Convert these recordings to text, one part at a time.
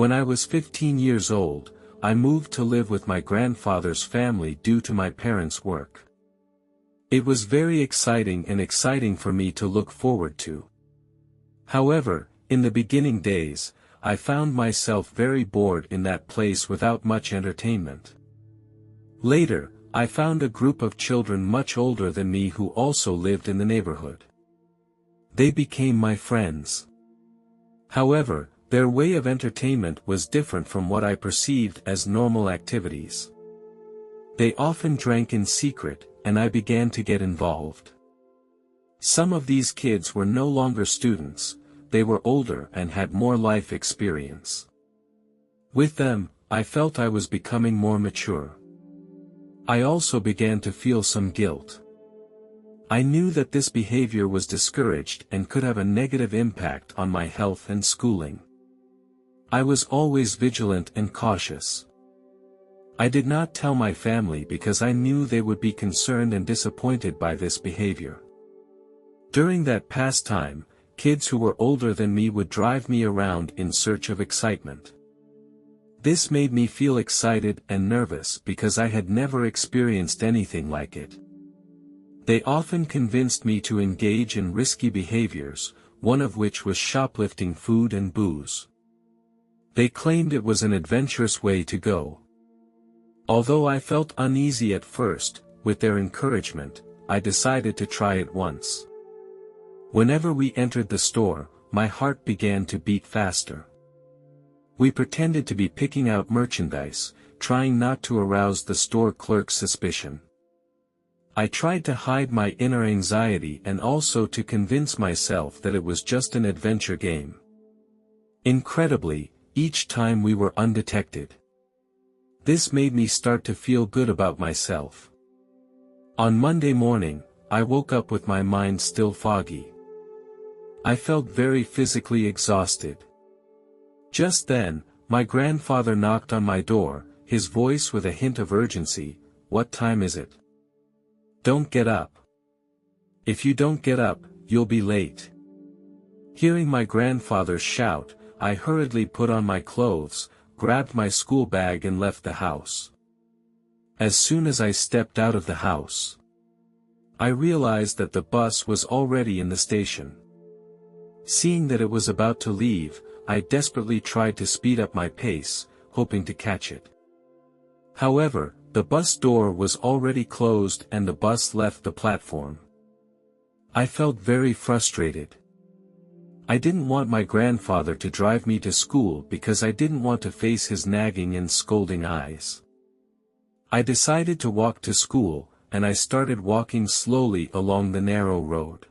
When I was 15 years old, I moved to live with my grandfather's family due to my parents' work. It was very exciting for me to look forward to. However, in the beginning days, I found myself very bored in that place without much entertainment. Later, I found a group of children much older than me who also lived in the neighborhood. They became my friends. However, their way of entertainment was different from what I perceived as normal activities. They often drank in secret, and I began to get involved. Some of these kids were no longer students, they were older and had more life experience. With them, I felt I was becoming more mature. I also began to feel some guilt. I knew that this behavior was discouraged and could have a negative impact on my health and schooling. I was always vigilant and cautious. I did not tell my family because I knew they would be concerned and disappointed by this behavior. During that pastime, kids who were older than me would drive me around in search of excitement. This made me feel excited and nervous because I had never experienced anything like it. They often convinced me to engage in risky behaviors, one of which was shoplifting food and booze. They claimed it was an adventurous way to go. Although I felt uneasy at first, with their encouragement, I decided to try it once. Whenever we entered the store, my heart began to beat faster. We pretended to be picking out merchandise, trying not to arouse the store clerk's suspicion. I tried to hide my inner anxiety and also to convince myself that it was just an adventure game. Incredibly, each time we were undetected. This made me start to feel good about myself. On Monday morning, I woke up with my mind still foggy. I felt very physically exhausted. Just then, my grandfather knocked on my door, his voice with a hint of urgency. "What time is it? Don't get up. If you don't get up, you'll be late." Hearing my grandfather shout, I hurriedly put on my clothes, grabbed my school bag and left the house. As soon as I stepped out of the house, I realized that the bus was already in the station. Seeing that it was about to leave, I desperately tried to speed up my pace, hoping to catch it. However, the bus door was already closed and the bus left the platform. I felt very frustrated. I didn't want my grandfather to drive me to school because I didn't want to face his nagging and scolding eyes. I decided to walk to school, and I started walking slowly along the narrow road.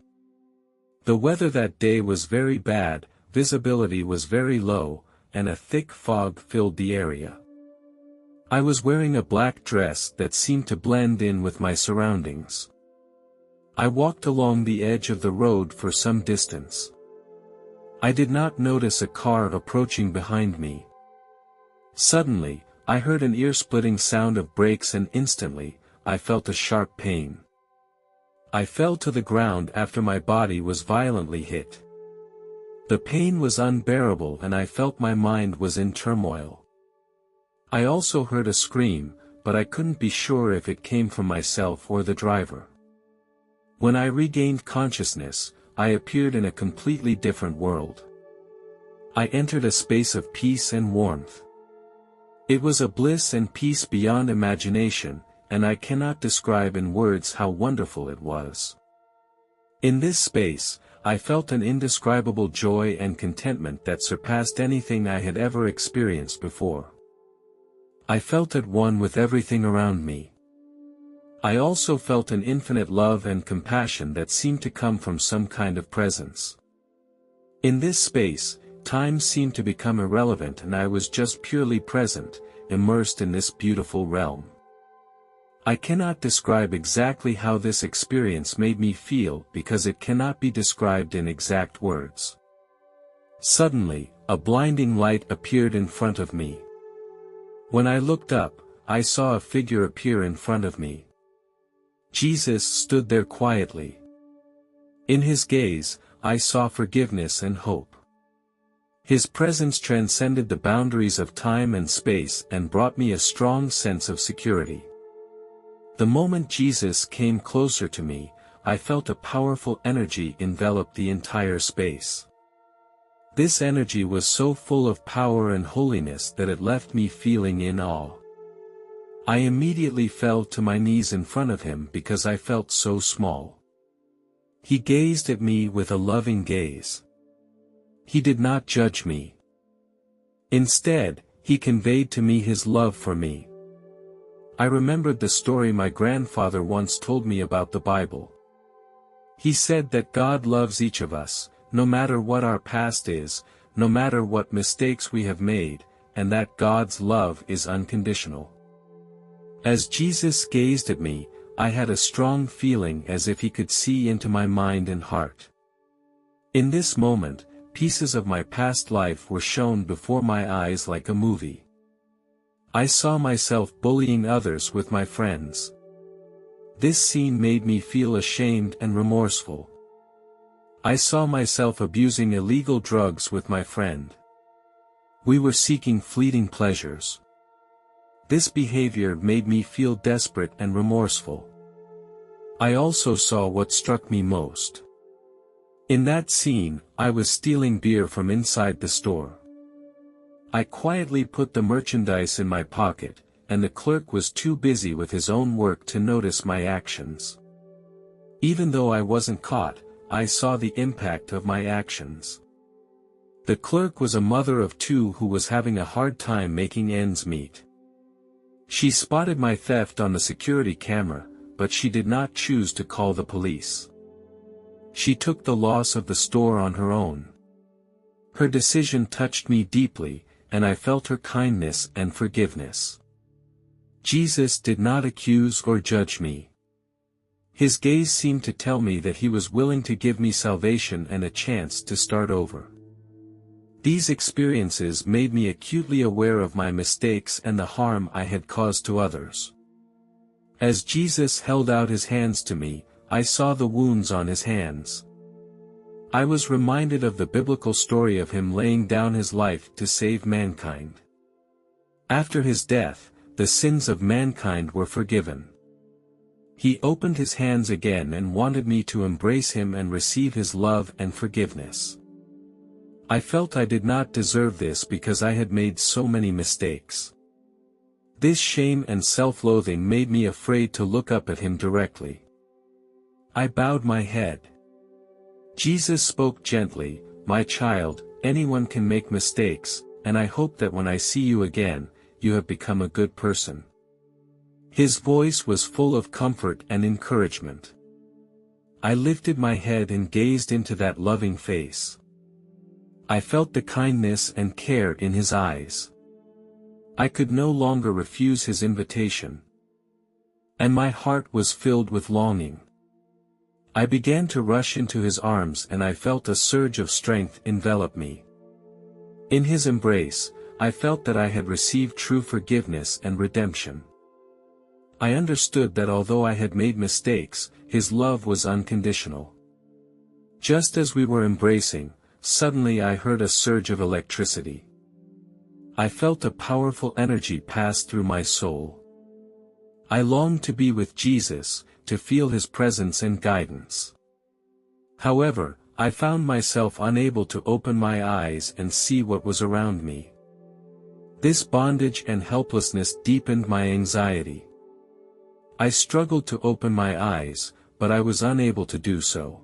The weather that day was very bad, visibility was very low, and a thick fog filled the area. I was wearing a black dress that seemed to blend in with my surroundings. I walked along the edge of the road for some distance. I did not notice a car approaching behind me. Suddenly, I heard an ear-splitting sound of brakes and instantly, I felt a sharp pain. I fell to the ground after my body was violently hit. The pain was unbearable and I felt my mind was in turmoil. I also heard a scream, but I couldn't be sure if it came from myself or the driver. When I regained consciousness, I appeared in a completely different world. I entered a space of peace and warmth. It was a bliss and peace beyond imagination, and I cannot describe in words how wonderful it was. In this space, I felt an indescribable joy and contentment that surpassed anything I had ever experienced before. I felt at one with everything around me. I also felt an infinite love and compassion that seemed to come from some kind of presence. In this space, time seemed to become irrelevant and I was just purely present, immersed in this beautiful realm. I cannot describe exactly how this experience made me feel because it cannot be described in exact words. Suddenly, a blinding light appeared in front of me. When I looked up, I saw a figure appear in front of me. Jesus stood there quietly. In his gaze, I saw forgiveness and hope. His presence transcended the boundaries of time and space and brought me a strong sense of security. The moment Jesus came closer to me, I felt a powerful energy envelop the entire space. This energy was so full of power and holiness that it left me feeling in awe. I immediately fell to my knees in front of him because I felt so small. He gazed at me with a loving gaze. He did not judge me. Instead, he conveyed to me his love for me. I remembered the story my grandfather once told me about the Bible. He said that God loves each of us, no matter what our past is, no matter what mistakes we have made, and that God's love is unconditional. As Jesus gazed at me, I had a strong feeling as if he could see into my mind and heart. In this moment, pieces of my past life were shown before my eyes like a movie. I saw myself bullying others with my friends. This scene made me feel ashamed and remorseful. I saw myself abusing illegal drugs with my friend. We were seeking fleeting pleasures. This behavior made me feel desperate and remorseful. I also saw what struck me most. In that scene, I was stealing beer from inside the store. I quietly put the merchandise in my pocket, and the clerk was too busy with his own work to notice my actions. Even though I wasn't caught, I saw the impact of my actions. The clerk was a mother of two who was having a hard time making ends meet. She spotted my theft on the security camera, but she did not choose to call the police. She took the loss of the store on her own. Her decision touched me deeply, and I felt her kindness and forgiveness. Jesus did not accuse or judge me. His gaze seemed to tell me that he was willing to give me salvation and a chance to start over. These experiences made me acutely aware of my mistakes and the harm I had caused to others. As Jesus held out his hands to me, I saw the wounds on his hands. I was reminded of the biblical story of him laying down his life to save mankind. After his death, the sins of mankind were forgiven. He opened his hands again and wanted me to embrace him and receive his love and forgiveness. I felt I did not deserve this because I had made so many mistakes. This shame and self-loathing made me afraid to look up at him directly. I bowed my head. Jesus spoke gently, "My child, anyone can make mistakes, and I hope that when I see you again, you have become a good person." His voice was full of comfort and encouragement. I lifted my head and gazed into that loving face. I felt the kindness and care in his eyes. I could no longer refuse his invitation. And my heart was filled with longing. I began to rush into his arms and I felt a surge of strength envelop me. In his embrace, I felt that I had received true forgiveness and redemption. I understood that although I had made mistakes, his love was unconditional. Just as we were embracing, suddenly I heard a surge of electricity. I felt a powerful energy pass through my soul. I longed to be with Jesus, to feel his presence and guidance. However, I found myself unable to open my eyes and see what was around me. This bondage and helplessness deepened my anxiety. I struggled to open my eyes, but I was unable to do so.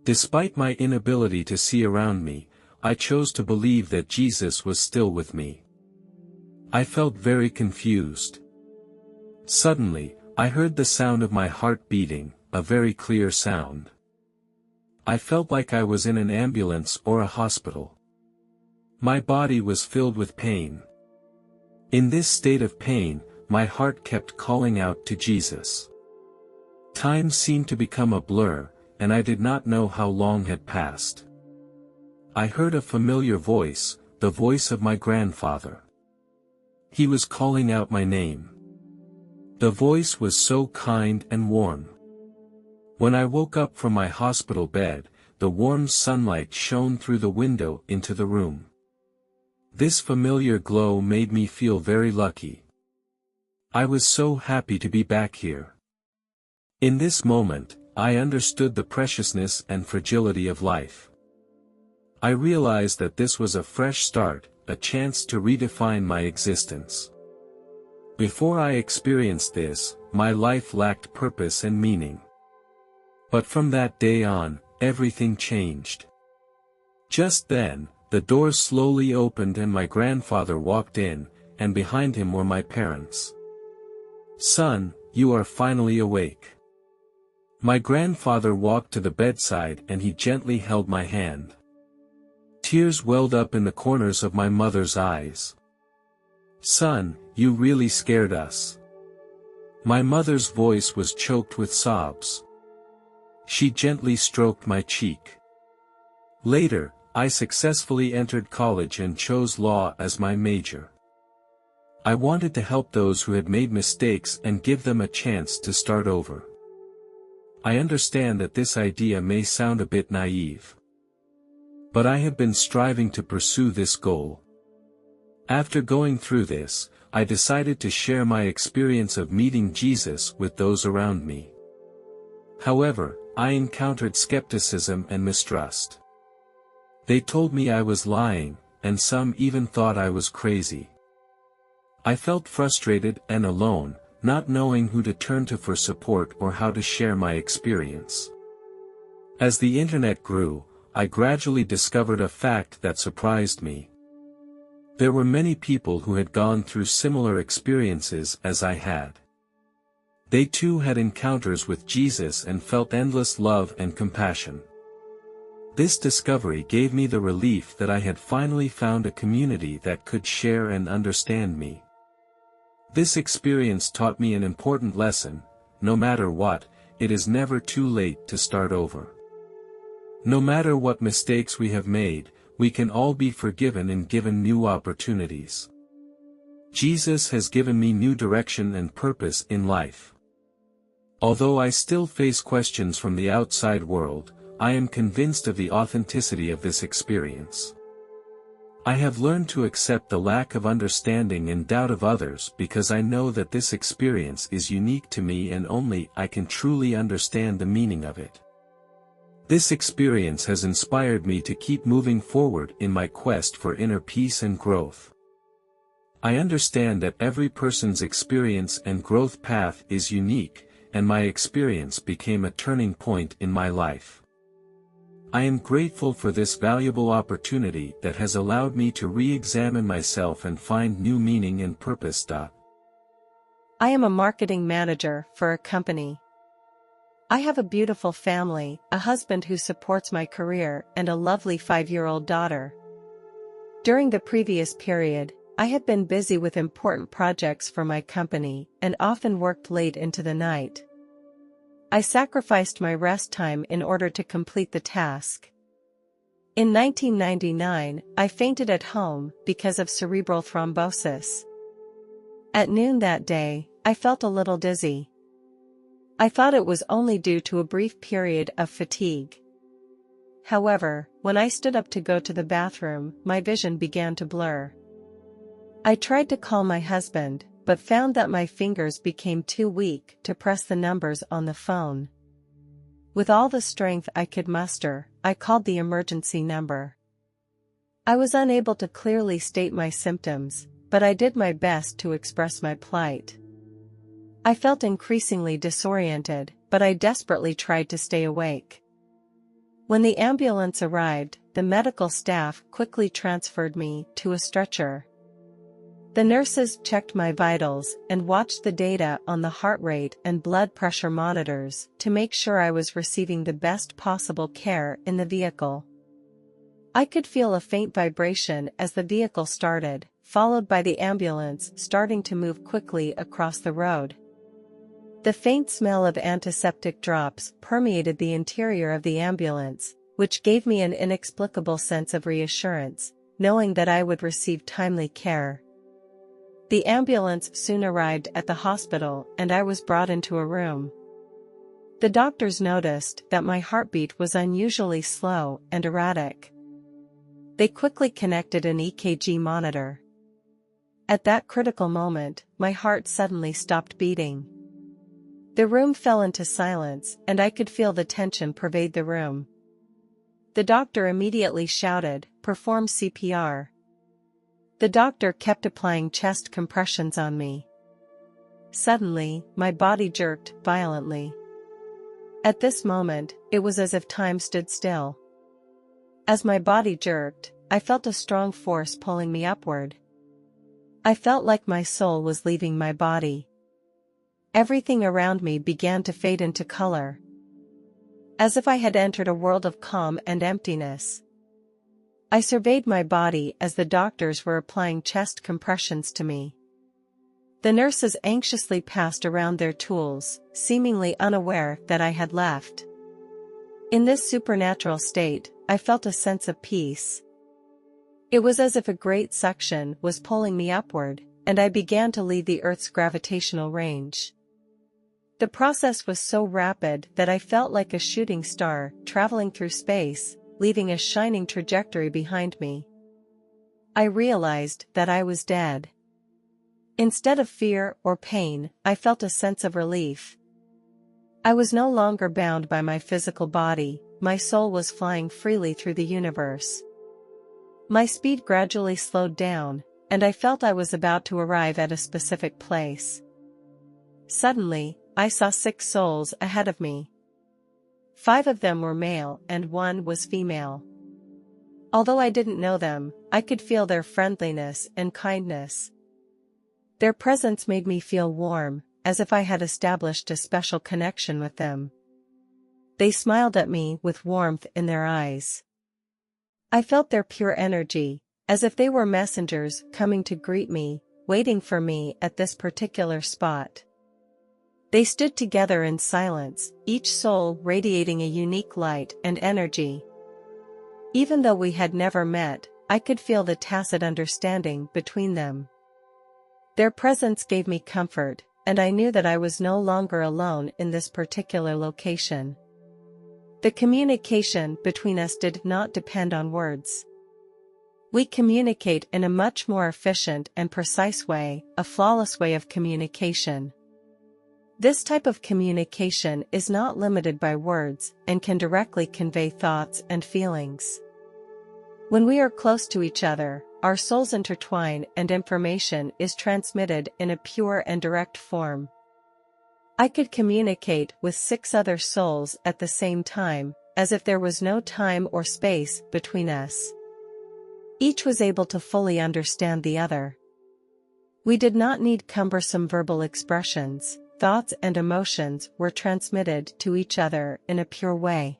Despite my inability to see around me, I chose to believe that Jesus was still with me. I felt very confused. Suddenly, I heard the sound of my heart beating, a very clear sound. I felt like I was in an ambulance or a hospital. My body was filled with pain. In this state of pain, my heart kept calling out to Jesus. Time seemed to become a blur, and I did not know how long had passed. I heard a familiar voice, the voice of my grandfather. He was calling out my name. The voice was so kind and warm. When I woke up from my hospital bed, the warm sunlight shone through the window into the room. This familiar glow made me feel very lucky. I was so happy to be back here. In this moment, I understood the preciousness and fragility of life. I realized that this was a fresh start, a chance to redefine my existence. Before I experienced this, my life lacked purpose and meaning. But from that day on, everything changed. Just then, the doors slowly opened and my grandfather walked in, and behind him were my parents. "Son, you are finally awake." My grandfather walked to the bedside and he gently held my hand. Tears welled up in the corners of my mother's eyes. "Son, you really scared us." My mother's voice was choked with sobs. She gently stroked my cheek. Later, I successfully entered college and chose law as my major. I wanted to help those who had made mistakes and give them a chance to start over. I understand that this idea may sound a bit naive. But I have been striving to pursue this goal. After going through this, I decided to share my experience of meeting Jesus with those around me. However, I encountered skepticism and mistrust. They told me I was lying, and some even thought I was crazy. I felt frustrated and alone, not knowing who to turn to for support or how to share my experience. As the internet grew, I gradually discovered a fact that surprised me. There were many people who had gone through similar experiences as I had. They too had encounters with Jesus and felt endless love and compassion. This discovery gave me the relief that I had finally found a community that could share and understand me. This experience taught me an important lesson: no matter what, it is never too late to start over. No matter what mistakes we have made, we can all be forgiven and given new opportunities. Jesus has given me new direction and purpose in life. Although I still face questions from the outside world, I am convinced of the authenticity of this experience. I have learned to accept the lack of understanding and doubt of others because I know that this experience is unique to me and only I can truly understand the meaning of it. This experience has inspired me to keep moving forward in my quest for inner peace and growth. I understand that every person's experience and growth path is unique, and my experience became a turning point in my life. I am grateful for this valuable opportunity that has allowed me to re-examine myself and find new meaning and purpose. I am a marketing manager for a company. I have a beautiful family, a husband who supports my career, and a lovely 5-year-old daughter. During the previous period, I had been busy with important projects for my company and often worked late into the night. I sacrificed my rest time in order to complete the task. In 1999, I fainted at home because of cerebral thrombosis. At noon that day, I felt a little dizzy. I thought it was only due to a brief period of fatigue. However, when I stood up to go to the bathroom, my vision began to blur. I tried to call my husband, but found that my fingers became too weak to press the numbers on the phone. With all the strength I could muster, I called the emergency number. I was unable to clearly state my symptoms, but I did my best to express my plight. I felt increasingly disoriented, but I desperately tried to stay awake. When the ambulance arrived, the medical staff quickly transferred me to a stretcher. The nurses checked my vitals and watched the data on the heart rate and blood pressure monitors to make sure I was receiving the best possible care in the vehicle. I could feel a faint vibration as the vehicle started, followed by the ambulance starting to move quickly across the road. The faint smell of antiseptic drops permeated the interior of the ambulance, which gave me an inexplicable sense of reassurance, knowing that I would receive timely care. The ambulance soon arrived at the hospital and I was brought into a room. The doctors noticed that my heartbeat was unusually slow and erratic. They quickly connected an EKG monitor. At that critical moment, my heart suddenly stopped beating. The room fell into silence, and I could feel the tension pervade the room. The doctor immediately shouted, "Perform CPR." The doctor kept applying chest compressions on me. Suddenly, my body jerked violently. At this moment, it was as if time stood still. As my body jerked, I felt a strong force pulling me upward. I felt like my soul was leaving my body. Everything around me began to fade into color, as if I had entered a world of calm and emptiness. I surveyed my body as the doctors were applying chest compressions to me. The nurses anxiously passed around their tools, seemingly unaware that I had left. In this supernatural state, I felt a sense of peace. It was as if a great suction was pulling me upward, and I began to leave the Earth's gravitational range. The process was so rapid that I felt like a shooting star traveling through space, leaving a shining trajectory behind me. I realized that I was dead. Instead of fear or pain, I felt a sense of relief. I was no longer bound by my physical body, my soul was flying freely through the universe. My speed gradually slowed down, and I felt I was about to arrive at a specific place. Suddenly, I saw 6 souls ahead of me. 5 of them were male and 1 was female. Although I didn't know them, I could feel their friendliness and kindness. Their presence made me feel warm, as if I had established a special connection with them. They smiled at me with warmth in their eyes. I felt their pure energy, as if they were messengers coming to greet me, waiting for me at this particular spot. They stood together in silence, each soul radiating a unique light and energy. Even though we had never met, I could feel the tacit understanding between them. Their presence gave me comfort, and I knew that I was no longer alone in this particular location. The communication between us did not depend on words. We communicate in a much more efficient and precise way, a flawless way of communication. This type of communication is not limited by words and can directly convey thoughts and feelings. When we are close to each other, our souls intertwine and information is transmitted in a pure and direct form. I could communicate with 6 other souls at the same time, as if there was no time or space between us. Each was able to fully understand the other. We did not need cumbersome verbal expressions. Thoughts and emotions were transmitted to each other in a pure way.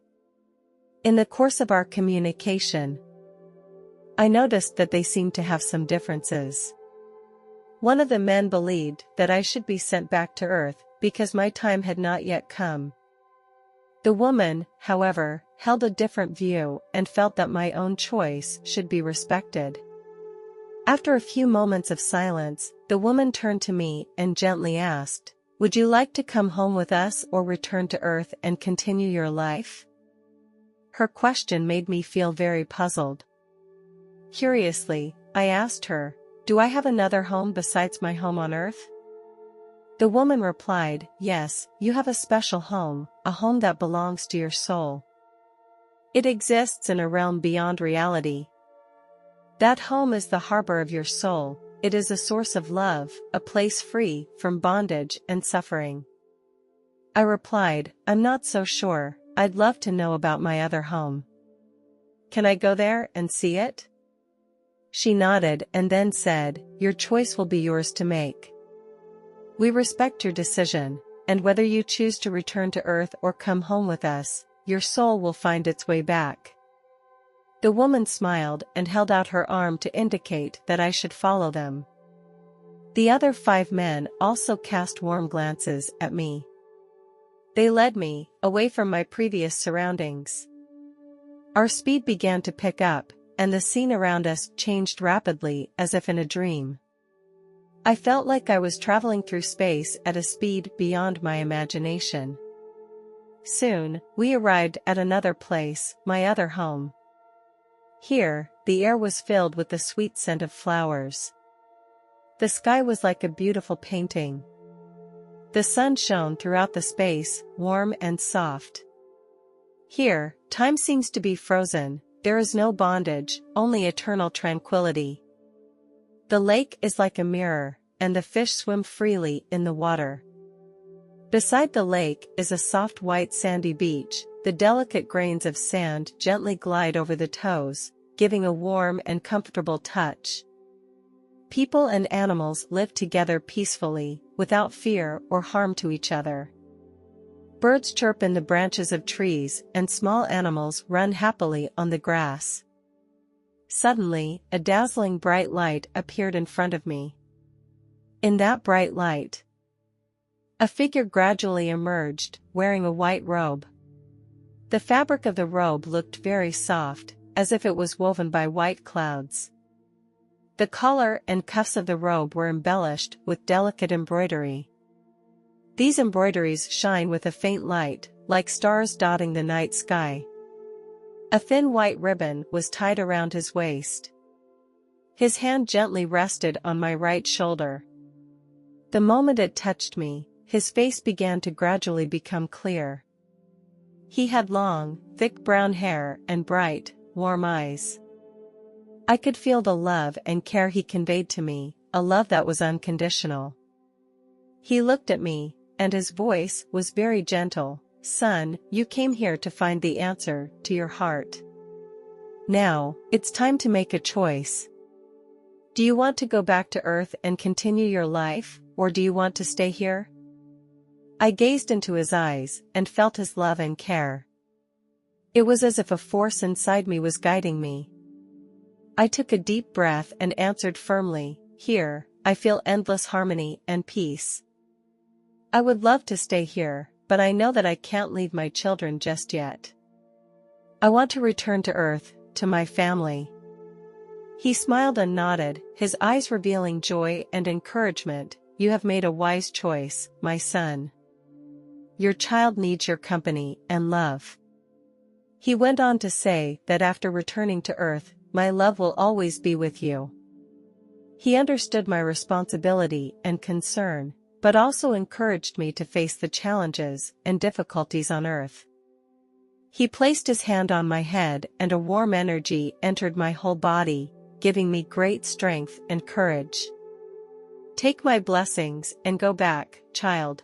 In the course of our communication, I noticed that they seemed to have some differences. One of the men believed that I should be sent back to Earth because my time had not yet come. The woman, however, held a different view and felt that my own choice should be respected. After a few moments of silence, the woman turned to me and gently asked, "Would you like to come home with us or return to Earth and continue your life?" Her question made me feel very puzzled. Curiously, I asked her, "Do I have another home besides my home on Earth?" The woman replied, "Yes, you have a special home, a home that belongs to your soul. It exists in a realm beyond reality. That home is the harbor of your soul. It is a source of love, a place free from bondage and suffering." I replied, "I'm not so sure, I'd love to know about my other home. Can I go there and see it?" She nodded and then said, "Your choice will be yours to make. We respect your decision, and whether you choose to return to Earth or come home with us, your soul will find its way back." The woman smiled and held out her arm to indicate that I should follow them. The other 5 men also cast warm glances at me. They led me, away from my previous surroundings. Our speed began to pick up, and the scene around us changed rapidly as if in a dream. I felt like I was traveling through space at a speed beyond my imagination. Soon, we arrived at another place, my other home. Here, the air was filled with the sweet scent of flowers. The sky was like a beautiful painting. The sun shone throughout the space, warm and soft. Here, time seems to be frozen, there is no bondage, only eternal tranquility. The lake is like a mirror, and the fish swim freely in the water. Beside the lake is a soft white sandy beach, the delicate grains of sand gently glide over the toes, giving a warm and comfortable touch. People and animals live together peacefully, without fear or harm to each other. Birds chirp in the branches of trees and small animals run happily on the grass. Suddenly, a dazzling bright light appeared in front of me. In that bright light, a figure gradually emerged, wearing a white robe. The fabric of the robe looked very soft, as if it was woven by white clouds. The collar and cuffs of the robe were embellished with delicate embroidery. These embroideries shine with a faint light, like stars dotting the night sky. A thin white ribbon was tied around his waist. His hand gently rested on my right shoulder. The moment it touched me, his face began to gradually become clear. He had long, thick brown hair and bright, warm eyes. I could feel the love and care he conveyed to me, a love that was unconditional. He looked at me, and his voice was very gentle. "Son, you came here to find the answer to your heart. Now, it's time to make a choice. Do you want to go back to Earth and continue your life, or do you want to stay here?" I gazed into his eyes and felt his love and care. It was as if a force inside me was guiding me. I took a deep breath and answered firmly, "Here, I feel endless harmony and peace. I would love to stay here, but I know that I can't leave my children just yet. I want to return to Earth, to my family." He smiled and nodded, his eyes revealing joy and encouragement. "You have made a wise choice, my son. Your child needs your company and love." He went on to say that after returning to Earth, my love will always be with you. He understood my responsibility and concern, but also encouraged me to face the challenges and difficulties on Earth. He placed his hand on my head and a warm energy entered my whole body, giving me great strength and courage. "Take my blessings and go back, child."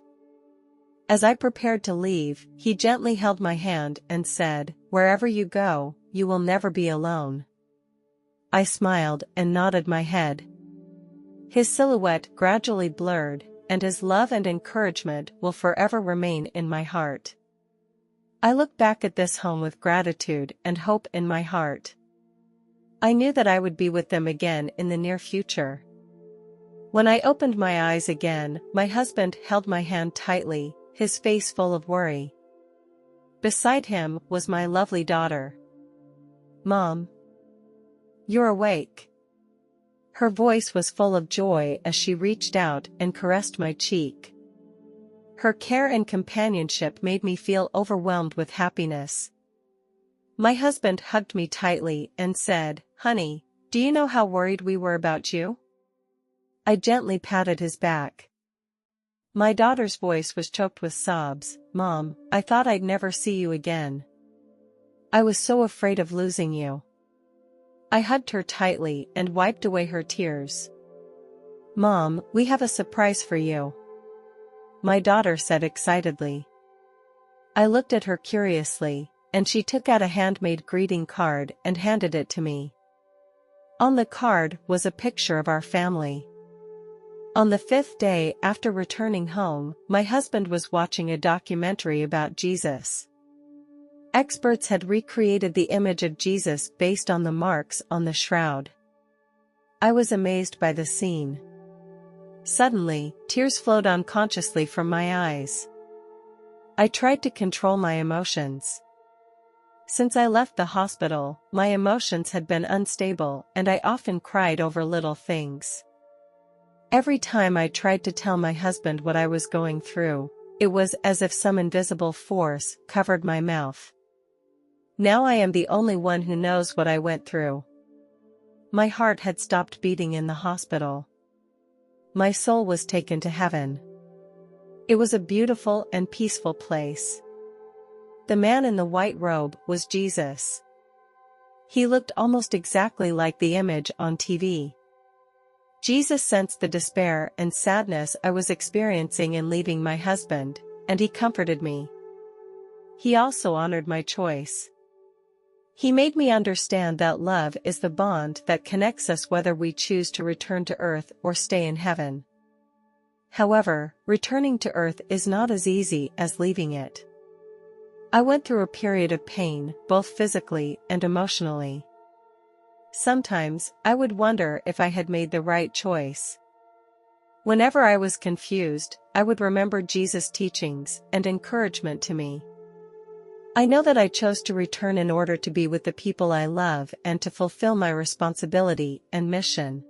As I prepared to leave, he gently held my hand and said, "Wherever you go, you will never be alone." I smiled and nodded my head. His silhouette gradually blurred, and his love and encouragement will forever remain in my heart. I look back at this home with gratitude and hope in my heart. I knew that I would be with them again in the near future. When I opened my eyes again, my husband held my hand tightly, his face full of worry. Beside him was my lovely daughter. "Mom, you're awake." Her voice was full of joy as she reached out and caressed my cheek. Her care and companionship made me feel overwhelmed with happiness. My husband hugged me tightly and said, "Honey, do you know how worried we were about you?" I gently patted his back. My daughter's voice was choked with sobs. "Mom, I thought I'd never see you again. I was so afraid of losing you." I hugged her tightly and wiped away her tears. "Mom, we have a surprise for you," my daughter said excitedly. I looked at her curiously, and she took out a handmade greeting card and handed it to me. On the card was a picture of our family. On the 5th day after returning home, my husband was watching a documentary about Jesus. Experts had recreated the image of Jesus based on the marks on the shroud. I was amazed by the scene. Suddenly, tears flowed unconsciously from my eyes. I tried to control my emotions. Since I left the hospital, my emotions had been unstable and I often cried over little things. Every time I tried to tell my husband what I was going through, It was as if some invisible force covered my mouth. Now I am the only one who knows what I went through. My heart had stopped beating in the hospital. My soul was taken to heaven. It was a beautiful and peaceful place. The man in the white robe was Jesus. He looked almost exactly like the image on TV. Jesus sensed the despair and sadness I was experiencing in leaving my husband, and he comforted me. He also honored my choice. He made me understand that love is the bond that connects us whether we choose to return to earth or stay in heaven. However, returning to earth is not as easy as leaving it. I went through a period of pain, both physically and emotionally. Sometimes, I would wonder if I had made the right choice. Whenever I was confused, I would remember Jesus' teachings and encouragement to me. I know that I chose to return in order to be with the people I love and to fulfill my responsibility and mission.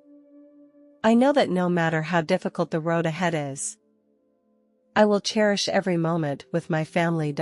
I know that no matter how difficult the road ahead is, I will cherish every moment with my family.